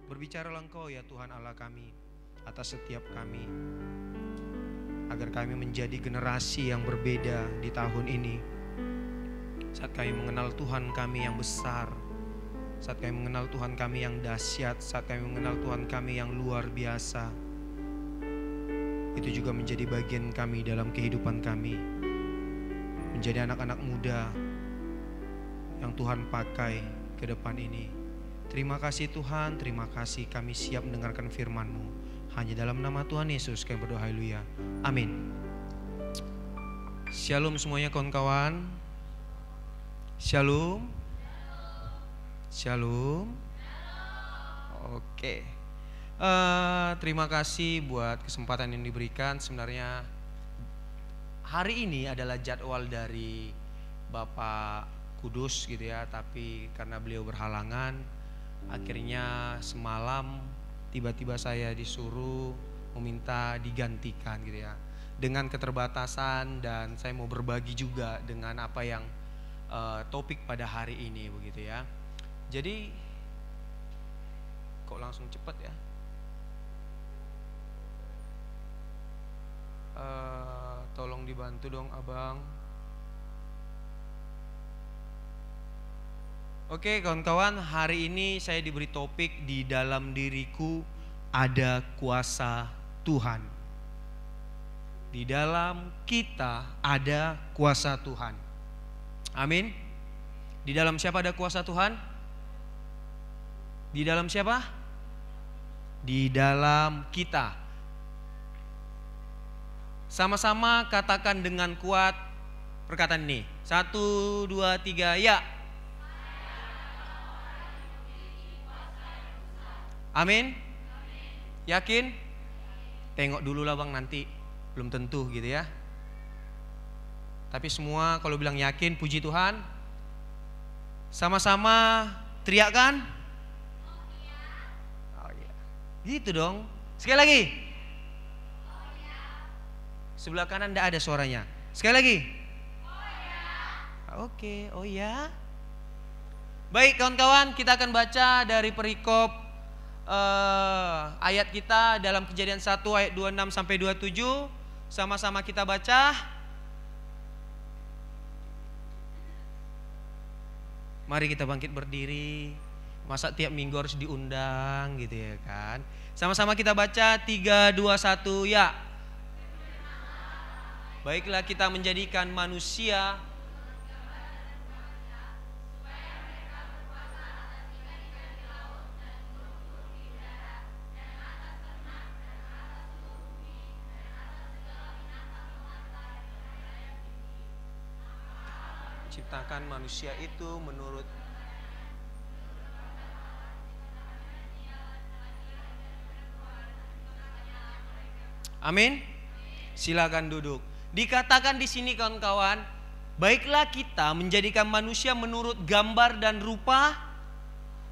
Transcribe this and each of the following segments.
Berbicaralah Engkau ya Tuhan Allah kami atas setiap kami, agar kami menjadi generasi yang berbeda di tahun ini. Saat kami mengenal Tuhan kami yang besar, saat kami mengenal Tuhan kami yang dahsyat, saat kami mengenal Tuhan kami yang luar biasa, itu juga menjadi bagian kami dalam kehidupan kami, menjadi anak-anak muda yang Tuhan pakai ke depan ini. Terima kasih Tuhan, terima kasih, kami siap mendengarkan firman-Mu. Hanya dalam nama Tuhan Yesus kami berdoa, haleluya, amin. Shalom semuanya kawan-kawan. Shalom. Shalom. Oke. Terima kasih buat kesempatan yang diberikan. Sebenarnya hari ini adalah jadwal dari Bapak Kudus gitu ya, tapi karena beliau berhalangan, akhirnya semalam tiba-tiba saya disuruh meminta digantikan gitu ya, dengan keterbatasan, dan saya mau berbagi juga dengan apa yang topik pada hari ini begitu ya. Jadi kok langsung cepat ya? Tolong dibantu dong abang. Oke kawan-kawan, hari ini saya diberi topik di dalam diriku ada kuasa Tuhan. Di dalam kita ada kuasa Tuhan. Amin. Di dalam siapa ada kuasa Tuhan? Di dalam siapa? Di dalam kita. Sama-sama katakan dengan kuat perkataan ini. 1, 2, 3, ya. Amin. Yakin? Tengok dulu lah bang, nanti belum tentu gitu ya. Tapi semua kalau bilang yakin, puji Tuhan. Sama-sama teriakkan. Oh iya. Gitu dong. Sekali lagi. Sebelah kanan tidak ada suaranya. Sekali lagi. Oke, oh ya. Baik kawan-kawan, kita akan baca dari perikop ayat kita dalam Kejadian 1 ayat 26 sampai 27. Sama-sama kita baca. Mari kita bangkit berdiri. Masa tiap minggu harus diundang gitu ya kan. Sama-sama kita baca 3, 2, 1, ya. Baiklah kita menjadikan manusia ciptakan manusia itu menurut Amin. Silakan duduk. Dikatakan di sini kawan-kawan, baiklah kita menjadikan manusia menurut gambar dan rupa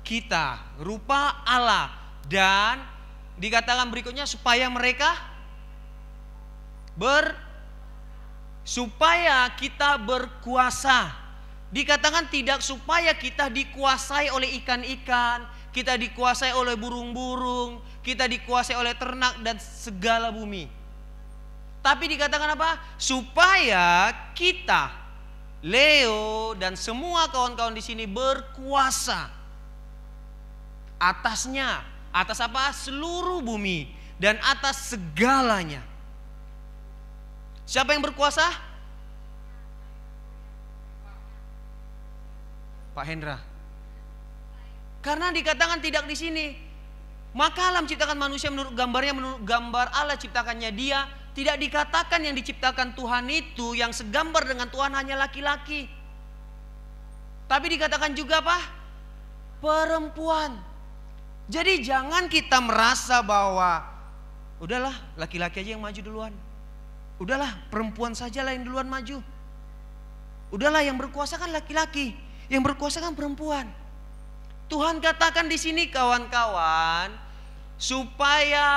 kita, rupa Allah, dan dikatakan berikutnya supaya mereka supaya kita berkuasa. Dikatakan tidak supaya kita dikuasai oleh ikan-ikan, kita dikuasai oleh burung-burung, kita dikuasai oleh ternak dan segala bumi. Tapi dikatakan apa? Supaya kita, Leo dan semua kawan-kawan di sini berkuasa atasnya. Atas apa? Seluruh bumi dan atas segalanya. Siapa yang berkuasa? Pak Hendra. Karena dikatakan tidak di sini. Maka Allah menciptakan manusia menurut gambarnya, menurut gambar Allah ciptakannya dia. Tidak dikatakan yang diciptakan Tuhan itu yang segambar dengan Tuhan hanya laki-laki. Tapi dikatakan juga apa? Perempuan. Jadi jangan kita merasa bahwa udahlah laki-laki aja yang maju duluan. Udahlah perempuan sajalah yang duluan maju. Udahlah yang berkuasa kan laki-laki, yang berkuasa kan perempuan. Tuhan katakan di sini kawan-kawan, supaya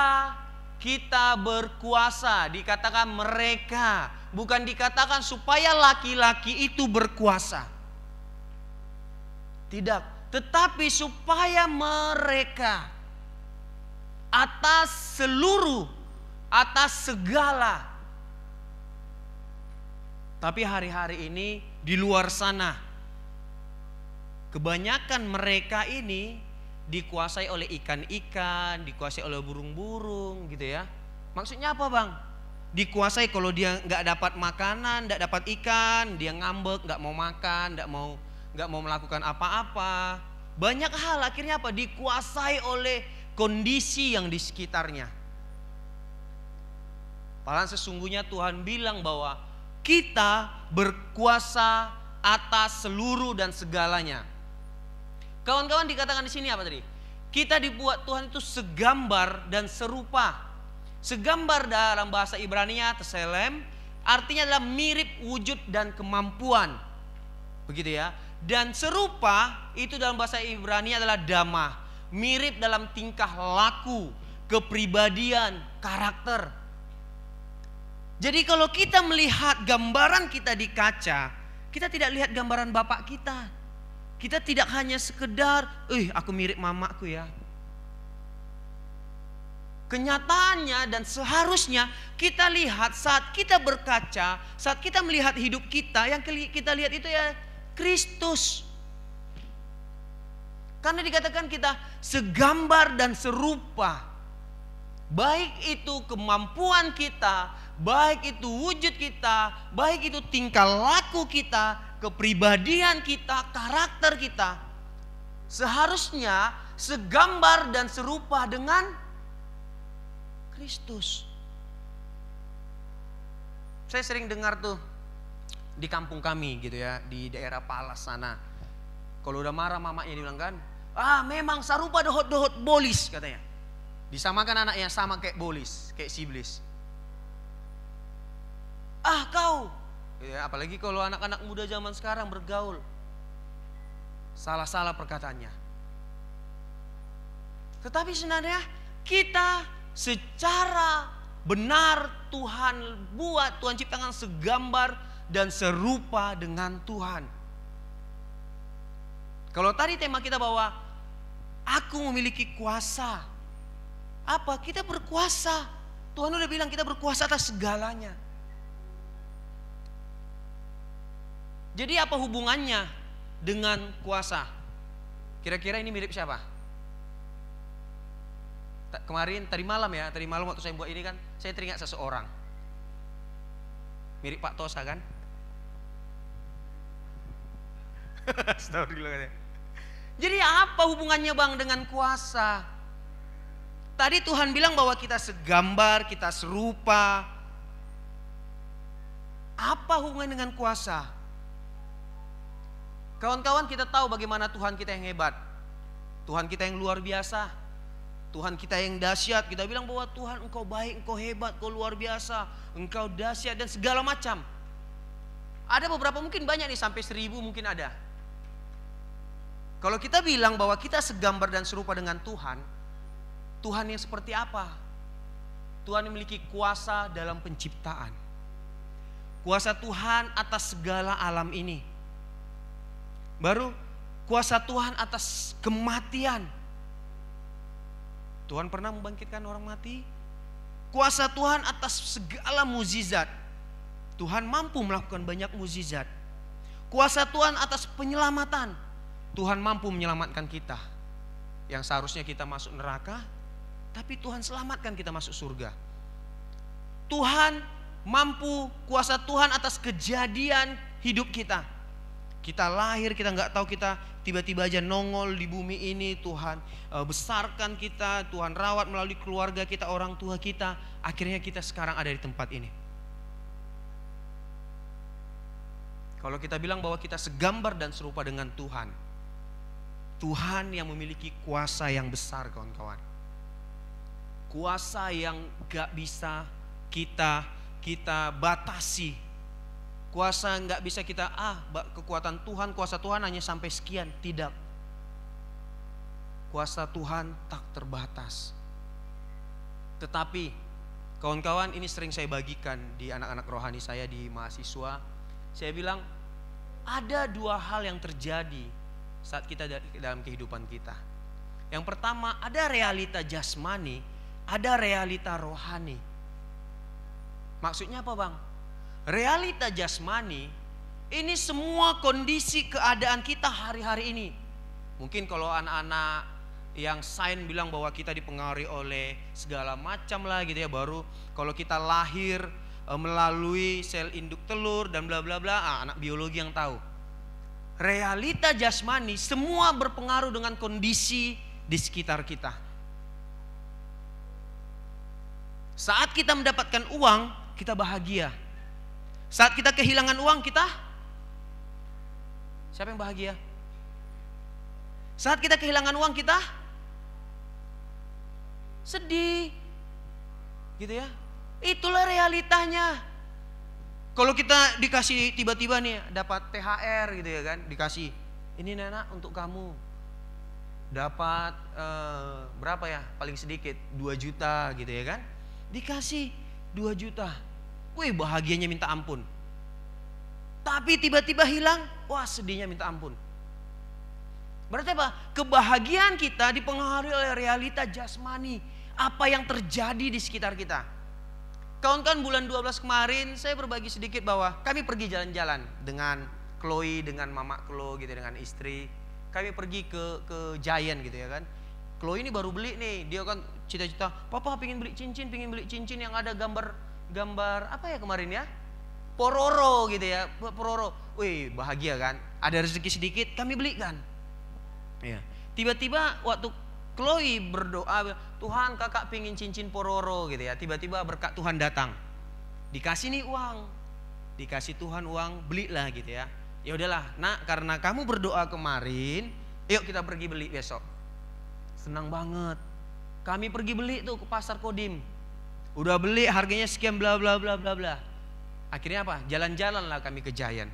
kita berkuasa. Dikatakan mereka, bukan dikatakan supaya laki-laki itu berkuasa. Tidak, tetapi supaya mereka. atas seluruh, atas segala. Tapi hari-hari ini di luar sana, kebanyakan mereka ini dikuasai oleh ikan-ikan, dikuasai oleh burung-burung gitu ya. Maksudnya apa bang? Dikuasai, kalau dia nggak dapat makanan, nggak dapat ikan, dia ngambek, nggak mau makan, nggak mau melakukan apa-apa. Banyak hal akhirnya apa? Dikuasai oleh kondisi yang di sekitarnya. Padahal sesungguhnya Tuhan bilang bahwa kita berkuasa atas seluruh dan segalanya. Kawan-kawan, dikatakan di sini apa tadi? Kita dibuat Tuhan itu segambar dan serupa. Segambar dalam bahasa Ibrani-nya tselem, artinya adalah mirip wujud dan kemampuan. Begitu ya. Dan serupa itu dalam bahasa Ibrani adalah dama, mirip dalam tingkah laku, kepribadian, karakter. Jadi kalau kita melihat gambaran kita di kaca, kita tidak lihat gambaran bapak kita. Kita tidak hanya sekedar, aku mirip mamaku ya. Kenyataannya dan seharusnya kita lihat saat kita berkaca, saat kita melihat hidup kita, yang kita lihat itu ya Kristus. Karena dikatakan kita segambar dan serupa. Baik itu kemampuan kita, baik itu wujud kita, baik itu tingkah laku kita, kepribadian kita, karakter kita, seharusnya segambar dan serupa dengan Kristus. Saya sering dengar tuh di kampung kami gitu ya, di daerah Palas sana. Kalau udah marah mamanya dibilang kan, memang sarupa dohot-dohot bolis katanya. Disamakan anaknya sama kayak bolis, kayak siblis. Kau, ya, apalagi kalau anak-anak muda zaman sekarang bergaul, salah-salah perkataannya. Tetapi sebenarnya kita secara benar Tuhan buat, Tuhan ciptakan segambar dan serupa dengan Tuhan. Kalau tadi tema kita bahwa aku memiliki kuasa. Apa? Kita berkuasa. Tuhan udah bilang kita berkuasa atas segalanya. Jadi apa hubungannya dengan kuasa? Kira-kira ini mirip siapa? Tadi malam waktu saya buat ini kan, saya teringat seseorang. Mirip Pak Tosa kan? Jadi apa hubungannya bang dengan kuasa? Tadi Tuhan bilang bahwa kita segambar, kita serupa. Apa hubungan dengan kuasa? Kawan-kawan, kita tahu bagaimana Tuhan kita yang hebat. Tuhan kita yang luar biasa. Tuhan kita yang dahsyat. Kita bilang bahwa Tuhan engkau baik, engkau hebat, engkau luar biasa, engkau dahsyat dan segala macam. Ada beberapa, mungkin banyak nih, sampai 1000 mungkin ada. Kalau kita bilang bahwa kita segambar dan serupa dengan Tuhan, Tuhan yang seperti apa? Tuhan yang memiliki kuasa dalam penciptaan. Kuasa Tuhan atas segala alam ini. Baru kuasa Tuhan atas kematian. Tuhan pernah membangkitkan orang mati. Kuasa Tuhan atas segala mukjizat. Tuhan mampu melakukan banyak mukjizat. Kuasa Tuhan atas penyelamatan. Tuhan mampu menyelamatkan kita. Yang seharusnya kita masuk neraka, tapi Tuhan selamatkan kita masuk surga. Tuhan mampu, kuasa Tuhan atas kejadian hidup kita. Kita lahir, kita nggak tahu, kita tiba-tiba aja nongol di bumi ini. Tuhan besarkan kita, Tuhan rawat melalui keluarga kita, orang tua kita. Akhirnya kita sekarang ada di tempat ini. Kalau kita bilang bahwa kita segambar dan serupa dengan Tuhan, Tuhan yang memiliki kuasa yang besar, kawan-kawan. Kuasa yang gak bisa kita batasi. Kuasa gak bisa kita, kekuatan Tuhan, kuasa Tuhan hanya sampai sekian. Tidak. Kuasa Tuhan tak terbatas. Tetapi kawan-kawan, ini sering saya bagikan di anak-anak rohani saya, di mahasiswa. Saya bilang ada 2 hal yang terjadi saat kita dalam kehidupan kita. Yang pertama, ada realita jasmani ada realita rohani. Maksudnya apa bang? Realita jasmani ini semua kondisi keadaan kita hari-hari ini. Mungkin kalau anak-anak yang sains bilang bahwa kita dipengaruhi oleh segala macam lah gitu ya. Baru kalau kita lahir melalui sel induk telur dan bla bla bla, anak biologi yang tahu. Realita jasmani semua berpengaruh dengan kondisi di sekitar kita. Saat kita mendapatkan uang, kita bahagia. Saat kita kehilangan uang, kita siapa yang bahagia? Saat kita kehilangan uang, kita sedih. Gitu ya. Itulah realitanya. Kalau kita dikasih tiba-tiba nih dapat THR gitu ya kan, dikasih ini Nana untuk kamu. Dapat berapa ya? Paling sedikit 2 juta gitu ya kan. Dikasih 2 juta. Wih, bahagianya minta ampun. Tapi tiba-tiba hilang, wah sedihnya minta ampun. Berarti apa? Kebahagiaan kita dipengaruhi oleh realita jasmani. Apa yang terjadi di sekitar kita. Kawan-kawan, bulan 12 kemarin saya berbagi sedikit bahwa kami pergi jalan-jalan dengan Chloe, dengan mama Chloe gitu, dengan istri. Kami pergi ke Giant gitu ya kan. Chloe ini baru beli nih, dia kan cita-cita, papa pengen beli cincin yang ada gambar apa ya kemarin ya? Pororo gitu ya, Pororo. Wih, bahagia kan? Ada rezeki sedikit, kami belikan. Ya. Tiba-tiba waktu Chloe berdoa, Tuhan kakak pengen cincin Pororo gitu ya. Tiba-tiba berkat Tuhan datang. Dikasih nih uang. Dikasih Tuhan uang, belilah gitu ya. Ya udahlah, nak, karena kamu berdoa kemarin, yuk kita pergi beli besok. Senang banget. Kami pergi beli tuh ke pasar Kodim. Udah beli harganya sekian bla bla bla bla bla. Akhirnya apa? Jalan-jalan lah kami ke Giant.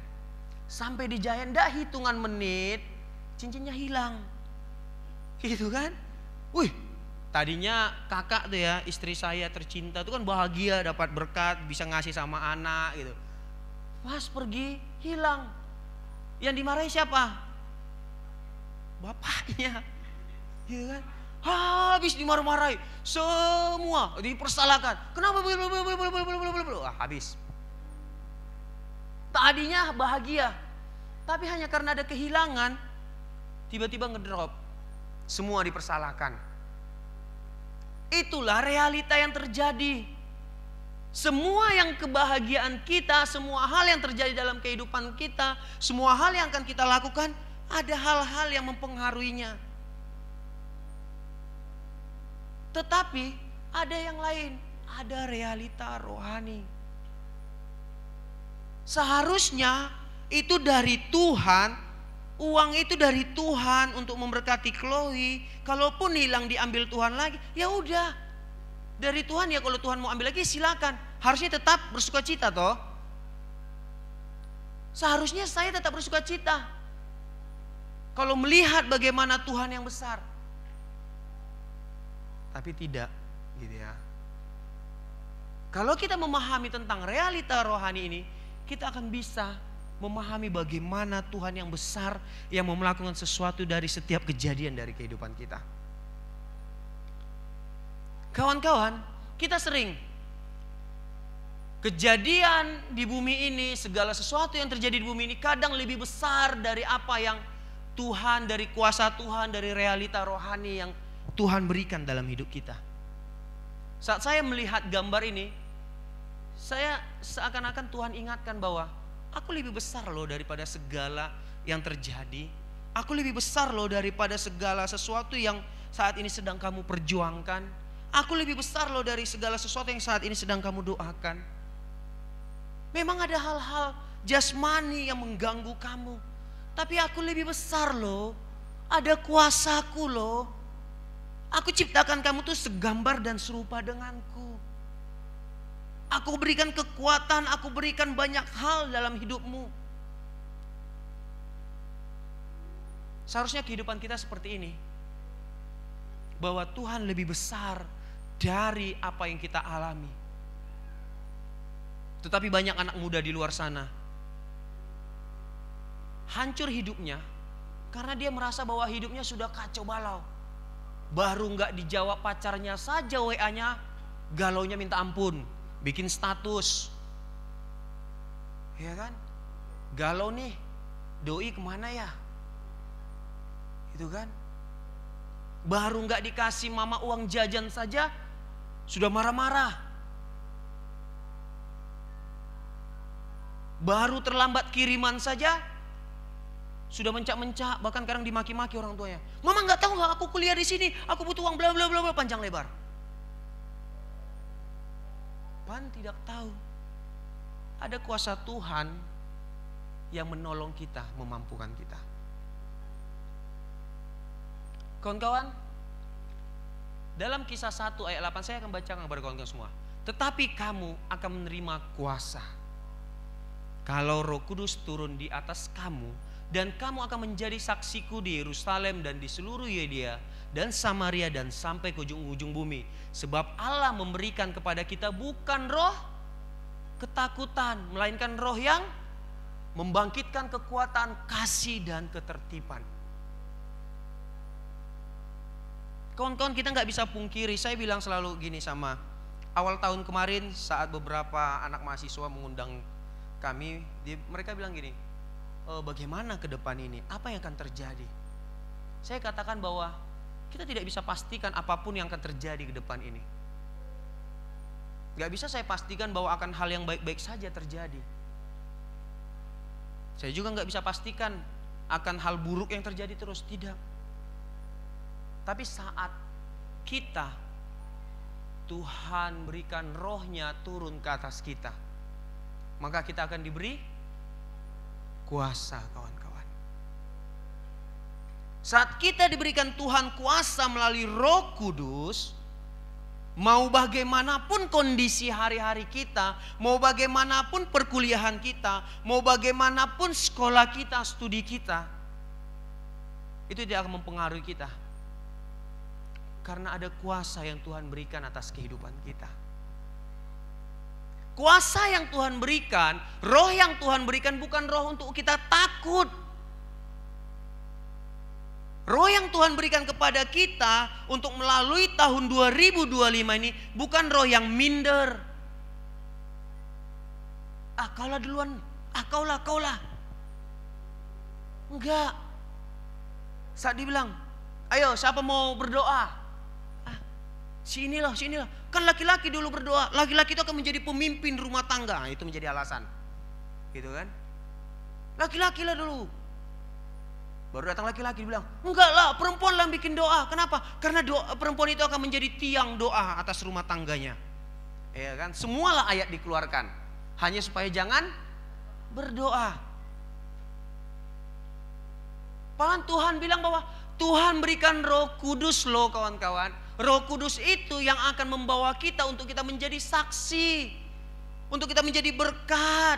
Sampai di Giant dah hitungan menit cincinnya hilang. Gitu kan? Wih, tadinya kakak tuh ya, istri saya tercinta tuh kan bahagia dapat berkat, bisa ngasih sama anak gitu. Pas pergi hilang. Yang dimarahi siapa? Bapaknya. Gitu kan? Habis dimarah-marahi, semua dipersalahkan. Kenapa? Habis. Tadinya bahagia, tapi hanya karena ada kehilangan, tiba-tiba ngedrop. Semua dipersalahkan. Itulah realita yang terjadi. Semua yang kebahagiaan kita, semua hal yang terjadi dalam kehidupan kita, semua hal yang akan kita lakukan, ada hal-hal yang mempengaruhinya. Tetapi ada yang lain, ada realita rohani. Seharusnya itu dari Tuhan, uang itu dari Tuhan untuk memberkati Chloe. Kalaupun hilang diambil Tuhan lagi, ya udah dari Tuhan ya. Kalau Tuhan mau ambil lagi silakan. Harusnya tetap bersukacita toh. Seharusnya saya tetap bersukacita kalau melihat bagaimana Tuhan yang besar. Tapi tidak gitu ya. Kalau kita memahami tentang realita rohani ini, kita akan bisa memahami bagaimana Tuhan yang besar yang mau melakukan sesuatu dari setiap kejadian dari kehidupan kita. Kawan-kawan, kita sering kejadian di bumi ini, segala sesuatu yang terjadi di bumi ini kadang lebih besar dari apa yang Tuhan, dari kuasa Tuhan, dari realita rohani yang Tuhan berikan dalam hidup kita. Saat saya melihat gambar ini, saya seakan-akan Tuhan ingatkan bahwa aku lebih besar loh daripada segala yang terjadi. Aku lebih besar loh daripada segala sesuatu yang saat ini sedang kamu perjuangkan. Aku lebih besar loh dari segala sesuatu yang saat ini sedang kamu doakan. Memang ada hal-hal jasmani yang mengganggu kamu, tapi aku lebih besar loh. Ada kuasaku loh. Aku ciptakan kamu tuh segambar dan serupa denganku. Aku berikan kekuatan, aku berikan banyak hal dalam hidupmu. Seharusnya kehidupan kita seperti ini. Bahwa Tuhan lebih besar dari apa yang kita alami. Tetapi banyak anak muda di luar sana hancur hidupnya karena dia merasa bahwa hidupnya sudah kacau balau. baru nggak dijawab pacarnya saja WA-nya, galaunya minta ampun, bikin status. Ya kan? Galau nih, doi kemana ya? Itu kan? Baru nggak dikasih mama uang jajan saja, sudah marah-marah. Baru terlambat kiriman saja, sudah mencak-mencak, bahkan kadang dimaki-maki orang tuanya. Mama nggak tahu nggak aku kuliah di sini, aku butuh uang bla bla bla bla, panjang lebar. Pan tidak tahu ada kuasa Tuhan yang menolong kita, memampukan kita. Kawan-kawan, dalam Kisah 1 ayat 8 saya akan bacakan kepada kawan-kawan semua. Tetapi kamu akan menerima kuasa kalau Roh Kudus turun di atas kamu, dan kamu akan menjadi saksiku di Yerusalem dan di seluruh Yudea dan Samaria dan sampai ke ujung-ujung bumi. Sebab Allah memberikan kepada kita bukan roh ketakutan, melainkan roh yang membangkitkan kekuatan, kasih dan ketertiban. Kawan-kawan, kita nggak bisa pungkiri. Saya bilang selalu gini sama awal tahun kemarin saat beberapa anak mahasiswa mengundang kami, mereka bilang gini, bagaimana ke depan ini? Apa yang akan terjadi? Saya katakan bahwa kita tidak bisa pastikan apapun yang akan terjadi ke depan ini. Gak bisa saya pastikan bahwa akan hal yang baik-baik saja terjadi. Saya juga gak bisa pastikan akan hal buruk yang terjadi terus, tidak. Tapi saat kita, Tuhan berikan rohnya turun ke atas kita, maka kita akan diberi kuasa, kawan-kawan. Saat kita diberikan Tuhan kuasa melalui Roh Kudus, mau bagaimanapun kondisi hari-hari kita, mau bagaimanapun perkuliahan kita, mau bagaimanapun sekolah kita, studi kita, itu tidak akan mempengaruhi kita. Karena ada kuasa yang Tuhan berikan atas kehidupan kita. Kuasa yang Tuhan berikan, roh yang Tuhan berikan bukan roh untuk kita takut. Roh yang Tuhan berikan kepada kita untuk melalui tahun 2025 ini bukan roh yang minder. Kaulah duluan, kaulah. Enggak. Saat dibilang, ayo siapa mau berdoa? Sinilah. Kan laki-laki dulu berdoa, laki-laki itu akan menjadi pemimpin rumah tangga. Itu menjadi alasan, gitu kan? Laki-laki lah dulu. Baru datang laki-laki bilang, enggak lah, perempuan lah yang bikin doa. Kenapa? Karena perempuan itu akan menjadi tiang doa atas rumah tangganya. Ya kan? Semualah ayat dikeluarkan hanya supaya jangan berdoa. Padahal Tuhan bilang bahwa Tuhan berikan Roh Kudus loh, kawan-kawan. Roh Kudus itu yang akan membawa kita untuk kita menjadi saksi, untuk kita menjadi berkat.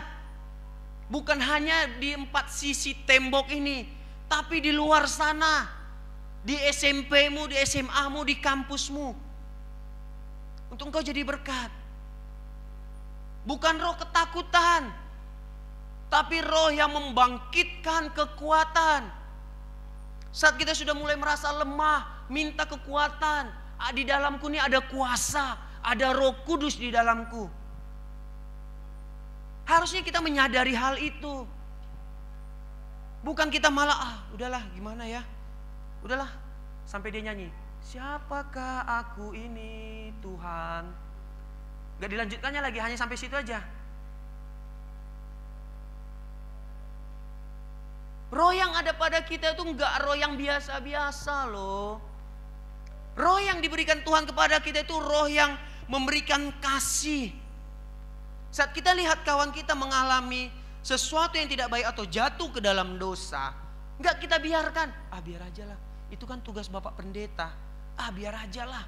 Bukan hanya di 4 sisi tembok ini, tapi di luar sana, di SMP-mu, di SMA-mu, di kampusmu, untuk engkau jadi berkat. Bukan roh ketakutan, tapi roh yang membangkitkan kekuatan. Saat kita sudah mulai merasa lemah, minta kekuatan. Di dalamku ini ada kuasa, ada Roh Kudus di dalamku. Harusnya kita menyadari hal itu. Bukan kita malah, udahlah gimana ya. Udahlah, sampai dia nyanyi, siapakah aku ini Tuhan. Gak dilanjutkannya lagi, hanya sampai situ aja. Roh yang ada pada kita itu enggak roh yang biasa-biasa loh. Roh yang diberikan Tuhan kepada kita itu roh yang memberikan kasih. Saat kita lihat kawan kita mengalami sesuatu yang tidak baik atau jatuh ke dalam dosa, enggak kita biarkan. Biar aja lah, itu kan tugas Bapak Pendeta. Biar aja lah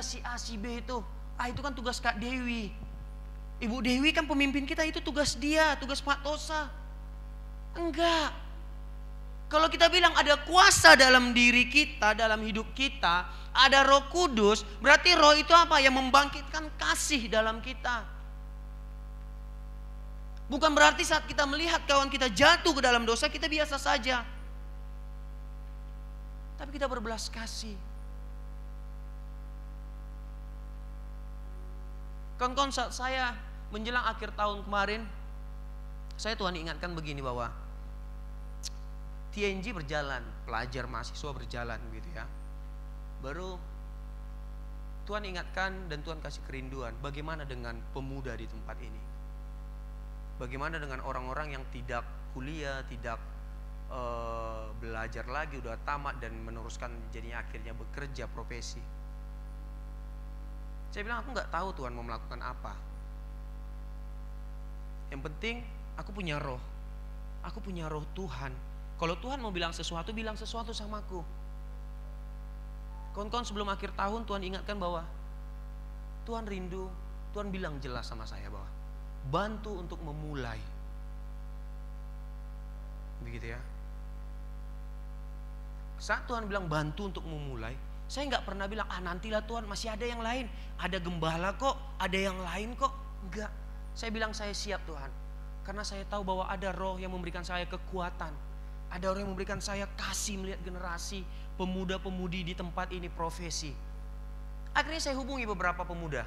si A si B itu. Itu kan tugas Kak Dewi. Ibu Dewi kan pemimpin kita, itu tugas dia, tugas Pak Tosa. Enggak. Kalau kita bilang ada kuasa dalam diri kita, dalam hidup kita, ada Roh Kudus, berarti roh itu apa? Yang membangkitkan kasih dalam kita. Bukan berarti saat kita melihat kawan kita jatuh ke dalam dosa, kita biasa saja. Tapi kita berbelas kasih. Kawan-kawan, saat saya menjelang akhir tahun kemarin, saya Tuhan ingatkan begini bahwa TNG berjalan, pelajar mahasiswa berjalan gitu ya. Baru Tuhan ingatkan dan Tuhan kasih kerinduan, bagaimana dengan pemuda di tempat ini? Bagaimana dengan orang-orang yang tidak kuliah, tidak belajar lagi, udah tamat dan meneruskan jadinya akhirnya bekerja profesi. Saya bilang aku nggak tahu Tuhan mau melakukan apa. Yang penting aku punya roh. Aku punya roh Tuhan. Kalau Tuhan mau bilang sesuatu sama aku. Kawan-kawan, sebelum akhir tahun Tuhan ingatkan bahwa Tuhan rindu, Tuhan bilang jelas sama saya bahwa bantu untuk memulai. Begitu ya. Saat Tuhan bilang bantu untuk memulai, saya nggak pernah bilang nantilah Tuhan, masih ada yang lain, ada gembala kok, ada yang lain kok. Enggak. Saya bilang saya siap Tuhan, karena saya tahu bahwa ada roh yang memberikan saya kekuatan, ada orang yang memberikan saya kasih melihat generasi pemuda-pemudi di tempat ini profesi. Akhirnya saya hubungi beberapa pemuda.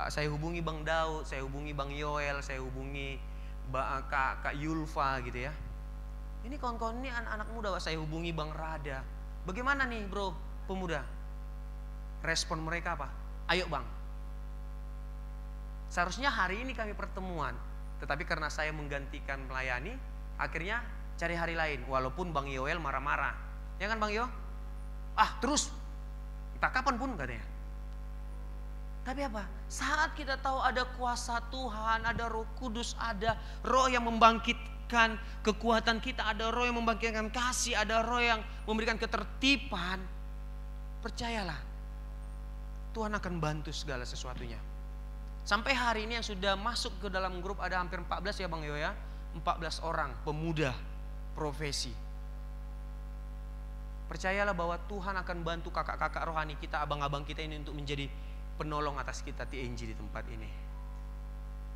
Saya hubungi Bang Daud, saya hubungi Bang Yoel, saya hubungi Kak Yulfa gitu ya. Ini kawan-kawan, ini anak-anak muda. Saya hubungi Bang Rada. Bagaimana nih bro, pemuda? Respon mereka apa? Ayo Bang. Seharusnya hari ini kami pertemuan, tetapi karena saya menggantikan melayani, akhirnya cari hari lain. Walaupun Bang Yoel marah-marah. Ya kan Bang Yo? Terus entah kapan pun katanya. Tapi apa? Saat kita tahu ada kuasa Tuhan, ada Roh Kudus, ada roh yang membangkitkan kekuatan kita, ada roh yang membangkitkan kasih, ada roh yang memberikan ketertiban. Percayalah, Tuhan akan bantu segala sesuatunya. Sampai hari ini yang sudah masuk ke dalam grup ada hampir 14 ya Bang Yo ya. 14 orang pemuda profesi. Percayalah bahwa Tuhan akan bantu kakak-kakak rohani kita, abang-abang kita ini untuk menjadi penolong atas kita TNG di tempat ini.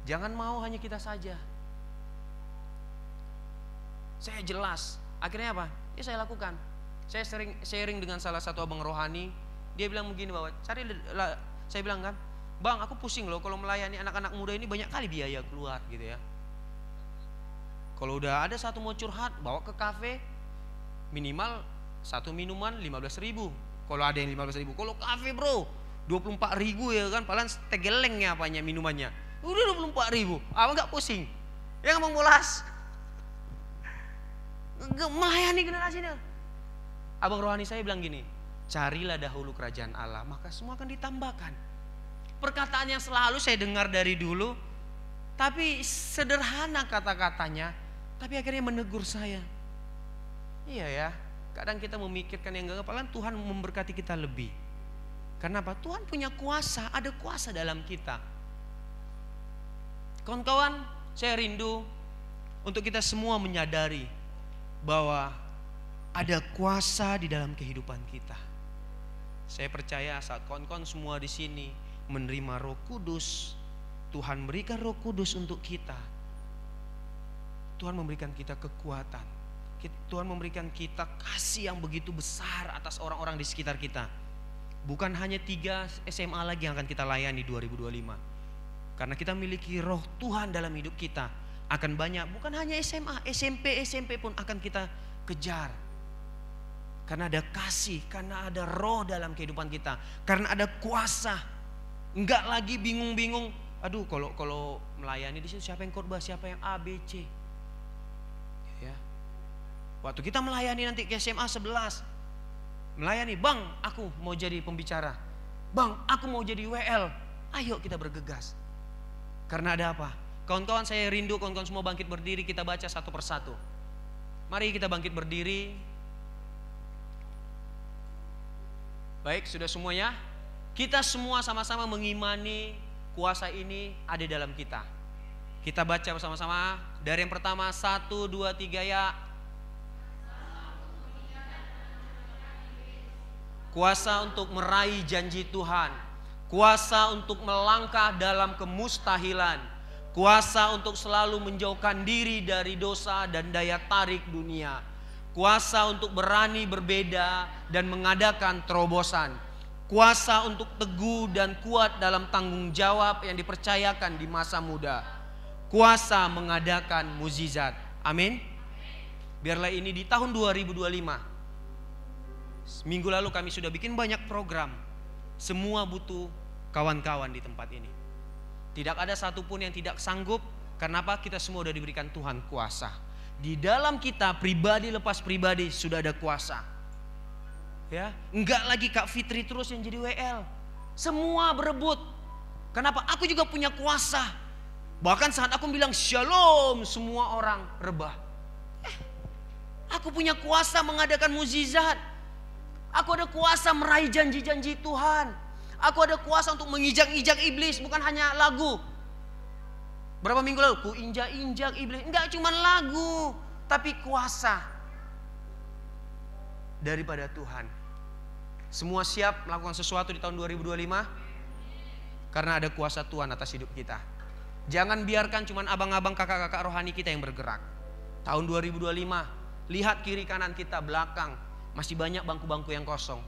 Jangan mau hanya kita saja. Saya jelas. Akhirnya apa? Ya saya lakukan. Saya sering sharing dengan salah satu abang rohani. Dia bilang begini bahwa saya bilang kan, Bang, aku pusing loh kalau melayani anak-anak muda ini, banyak kali biaya keluar gitu ya. Kalau udah ada satu mau curhat, bawa ke kafe, minimal satu minuman 15.000. Kalau ada yang 15.000, kalau kafe bro 24.000 ya kan, paling tegelengnya apanya minumannya. Udah 24.000, abang nggak pusing. Ya ngomong bolas. Melayani generasi ini. Abang rohani saya bilang gini, carilah dahulu kerajaan Allah, maka semua akan ditambahkan. Perkataan yang selalu saya dengar dari dulu, tapi sederhana kata-katanya, tapi akhirnya menegur saya. Iya ya, kadang kita memikirkan yang enggak, padahal Tuhan memberkati kita lebih. Karena apa? Tuhan punya kuasa, ada kuasa dalam kita. Kawan-kawan, saya rindu untuk kita semua menyadari bahwa ada kuasa di dalam kehidupan kita. Saya percaya saat kawan-kawan semua di sini menerima Roh Kudus, Tuhan berikan Roh Kudus untuk kita. Tuhan memberikan kita kekuatan. Tuhan memberikan kita kasih yang begitu besar atas orang-orang di sekitar kita. Bukan hanya 3 SMA lagi yang akan kita layani 2025. Karena kita memiliki Roh Tuhan dalam hidup kita. Akan banyak, bukan hanya SMA, SMP pun akan kita kejar. Karena ada kasih, karena ada roh dalam kehidupan kita, karena ada kuasa. Enggak lagi bingung-bingung, aduh kalau melayani di situ siapa yang khotbah, siapa yang A, B, C. Ya. Waktu kita melayani nanti ke SMA 11, melayani, Bang, aku mau jadi pembicara. Bang, aku mau jadi WL. Ayo kita bergegas. Karena ada apa? Kawan-kawan, saya rindu kawan-kawan semua bangkit berdiri, kita baca satu persatu. Mari kita bangkit berdiri. Baik, sudah semuanya? Kita semua sama-sama mengimani kuasa ini ada dalam kita. Kita baca bersama-sama dari yang pertama, 1, 2, 3 ya. Kuasa untuk meraih janji Tuhan, kuasa untuk melangkah dalam kemustahilan, kuasa untuk selalu menjauhkan diri dari dosa dan daya tarik dunia, kuasa untuk berani berbeda dan mengadakan terobosan, Kuasa untuk teguh dan kuat dalam tanggung jawab yang dipercayakan di masa muda. Kuasa mengadakan mukjizat. Amin. Biarlah ini di tahun 2025. Minggu lalu kami sudah bikin banyak program. Semua butuh kawan-kawan di tempat ini. Tidak ada satupun yang tidak sanggup. Kenapa? Kita semua sudah diberikan Tuhan kuasa. Di dalam kita pribadi lepas pribadi sudah ada kuasa. Ya, enggak lagi Kak Fitri terus yang jadi WL. Semua berebut. Kenapa? Aku juga punya kuasa. Bahkan saat aku bilang shalom, semua orang rebah. Aku punya kuasa mengadakan mukjizat. Aku ada kuasa meraih janji-janji Tuhan. Aku ada kuasa untuk menginjak-injak iblis, bukan hanya lagu. Berapa minggu lalu? Ku injak-injak iblis. Enggak cuma lagu, tapi kuasa daripada Tuhan. Semua siap melakukan sesuatu di tahun 2025? Karena ada kuasa Tuhan atas hidup kita. Jangan biarkan cuma abang-abang kakak-kakak rohani kita yang bergerak. Tahun 2025, lihat kiri kanan kita, belakang. Masih banyak bangku-bangku yang kosong.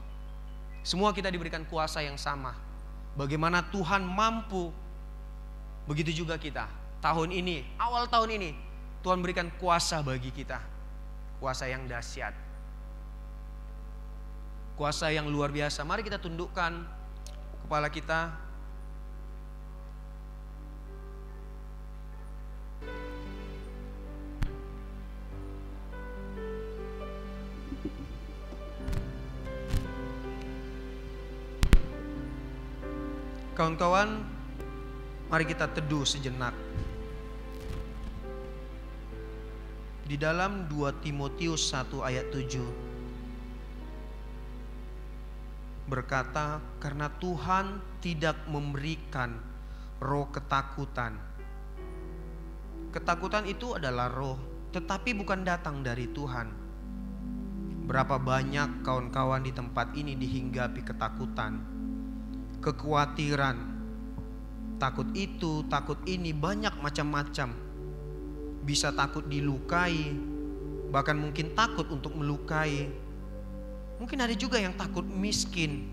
Semua kita diberikan kuasa yang sama. Bagaimana Tuhan mampu, begitu juga kita. Tahun ini, awal tahun ini, Tuhan berikan kuasa bagi kita. Kuasa yang dahsyat. Kuasa yang luar biasa. Mari kita tundukkan kepala kita. Kawan-kawan, mari kita teduh sejenak. Di dalam 2 Timotius 1 ayat 7 berkata, karena Tuhan tidak memberikan roh ketakutan. Ketakutan itu adalah roh, tetapi bukan datang dari Tuhan. Berapa banyak kawan-kawan di tempat ini dihinggapi ketakutan, kekhawatiran, takut itu, takut ini, banyak macam-macam. Bisa takut dilukai, bahkan mungkin takut untuk melukai. Mungkin ada juga yang takut miskin,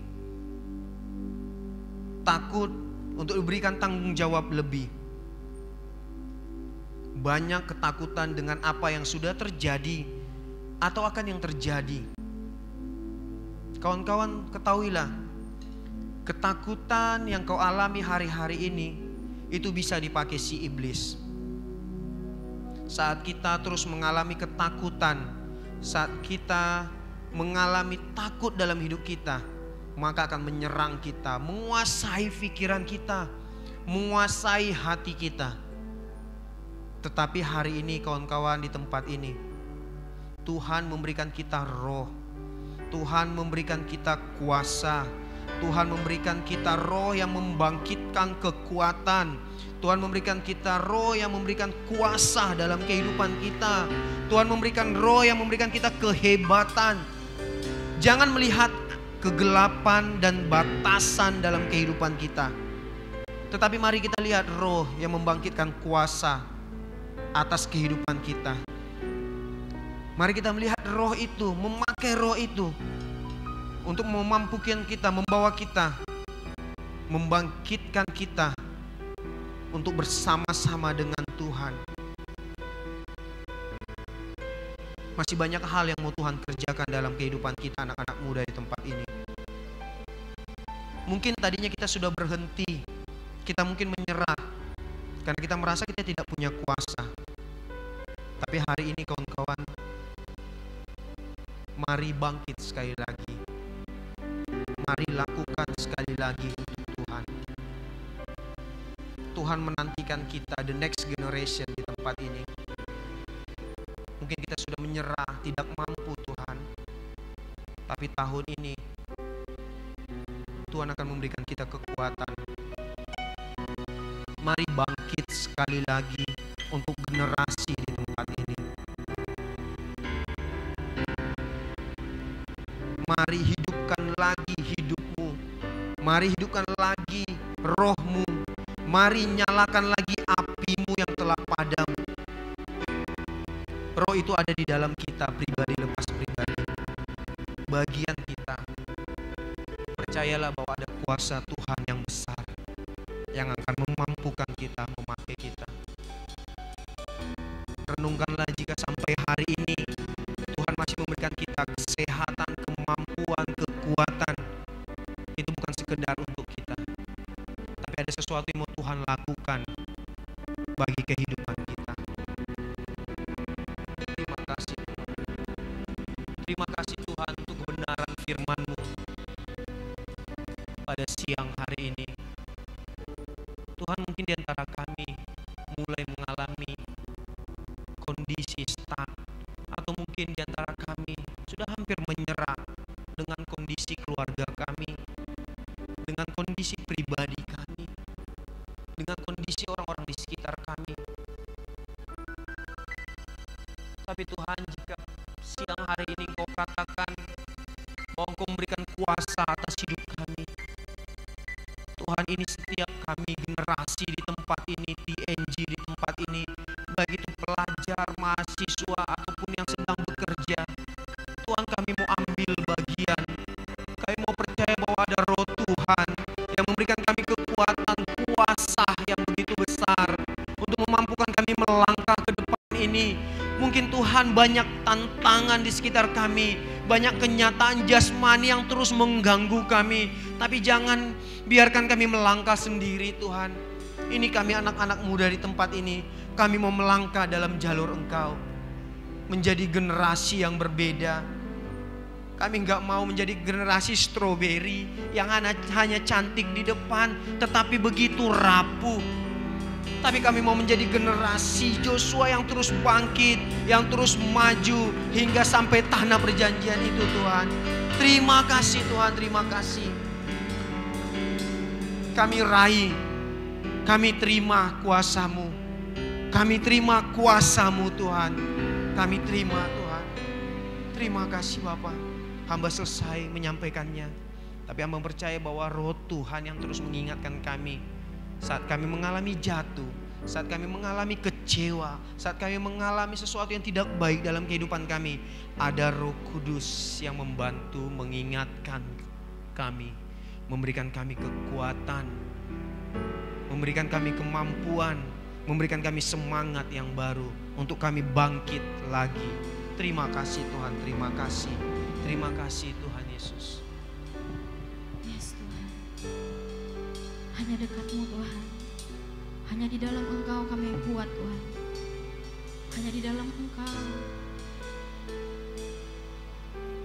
takut untuk diberikan tanggung jawab lebih. Banyak ketakutan dengan apa yang sudah terjadi atau akan yang terjadi. Kawan-kawan, ketahuilah, ketakutan yang kau alami hari-hari ini itu bisa dipakai si iblis. Saat kita terus mengalami ketakutan, saat kita mengalami takut dalam hidup kita, maka akan menyerang kita, menguasai pikiran kita, menguasai hati kita. Tetapi hari ini kawan-kawan di tempat ini, Tuhan memberikan kita roh, Tuhan memberikan kita kuasa, Tuhan memberikan kita roh yang membangkitkan kekuatan, Tuhan memberikan kita roh yang memberikan kuasa dalam kehidupan kita, Tuhan memberikan roh yang memberikan kita kehebatan. Jangan melihat kegelapan dan batasan dalam kehidupan kita, tetapi mari kita lihat roh yang membangkitkan kuasa atas kehidupan kita. Mari kita melihat roh itu, memakai roh itu untuk memampukan kita, membawa kita, membangkitkan kita untuk bersama-sama dengan Tuhan. Masih banyak hal yang mau Tuhan kerjakan dalam kehidupan kita anak-anak muda di tempat ini. Mungkin tadinya kita sudah berhenti, kita mungkin menyerah karena kita merasa kita tidak punya kuasa. Tapi hari ini kawan-kawan, mari bangkit sekali lagi. Mari lakukan sekali lagi untuk Tuhan. Tuhan menantikan kita, the next generation di tempat ini. Mungkin kita sudah menyerah, tidak mampu Tuhan. Tapi tahun ini Tuhan akan memberikan kita kekuatan. Mari bangkit sekali lagi untuk generasi di tempat ini. Mari hidupkan lagi hidupmu. Mari hidupkan lagi rohmu. Mari nyalakan lagi apimu yang telah padam. Roh itu ada di dalam kita, pribadi lepas pribadi. Bagian kita. Percayalah bahwa ada kuasa Tuhan yang besar yang akan memampukan kita, memakai kita. Renungkanlah jika sampai hari ini Tuhan masih memberikan kita kesehatan, kemampuan, kekuatan. Itu bukan sekedar untuk kita, tapi ada sesuatu yang mau Tuhan lakukan bagi kehidupan kita. Terima kasih Tuhan. Terima kasih Tuhan untuk kebenaran firman-Mu pada siang hari ini. Tuhan, mungkin di antara kami mulai mengalami kondisi stuck, atau mungkin di antara kami sudah hampir menyerah dengan kondisi keluarga kami, dengan kondisi pribadi kami, dengan kondisi orang-orang di sekitar kami. Tapi Tuhan, jika siang hari ini Engkau katakan bahwa Engkau memberikan kuasa atas hidup kami, Tuhan, ini setiap kami generasi di tempat ini, TNG di tempat ini, baik itu pelajar, mahasiswa, ataupun yang sedang bekerja, Tuhan, kami mau ambil bagian. Kami mau percaya bahwa ada Roh Tuhan yang memberikan kami kekuatan, kuasa yang begitu besar untuk memampukan kami melangkah ke depan ini. Mungkin Tuhan banyak tantangan di sekitar kami, banyak kenyataan jasmani yang terus mengganggu kami, tapi jangan biarkan kami melangkah sendiri Tuhan. Ini kami anak-anak muda di tempat ini, kami mau melangkah dalam jalur Engkau, menjadi generasi yang berbeda. Kami nggak mau menjadi generasi stroberi yang hanya cantik di depan tetapi begitu rapuh. Tapi kami mau menjadi generasi Joshua yang terus bangkit, yang terus maju hingga sampai tanah perjanjian itu Tuhan. Terima kasih Tuhan, terima kasih. Kami raih, kami terima kuasa-Mu. Kami terima kuasa-Mu Tuhan. Kami terima Tuhan. Terima kasih Bapa. Hamba selesai menyampaikannya, tapi hamba percaya bahwa Roh Tuhan yang terus mengingatkan kami saat kami mengalami jatuh, saat kami mengalami kecewa, saat kami mengalami sesuatu yang tidak baik dalam kehidupan kami, ada Roh Kudus yang membantu mengingatkan kami, memberikan kami kekuatan, memberikan kami kemampuan, memberikan kami semangat yang baru untuk kami bangkit lagi. Terima kasih Tuhan, terima kasih. Terima kasih Tuhan Yesus. Yes Tuhan, hanya dekat-Mu Tuhan, hanya di dalam Engkau kami kuat Tuhan, hanya di dalam Engkau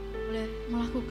boleh melakukan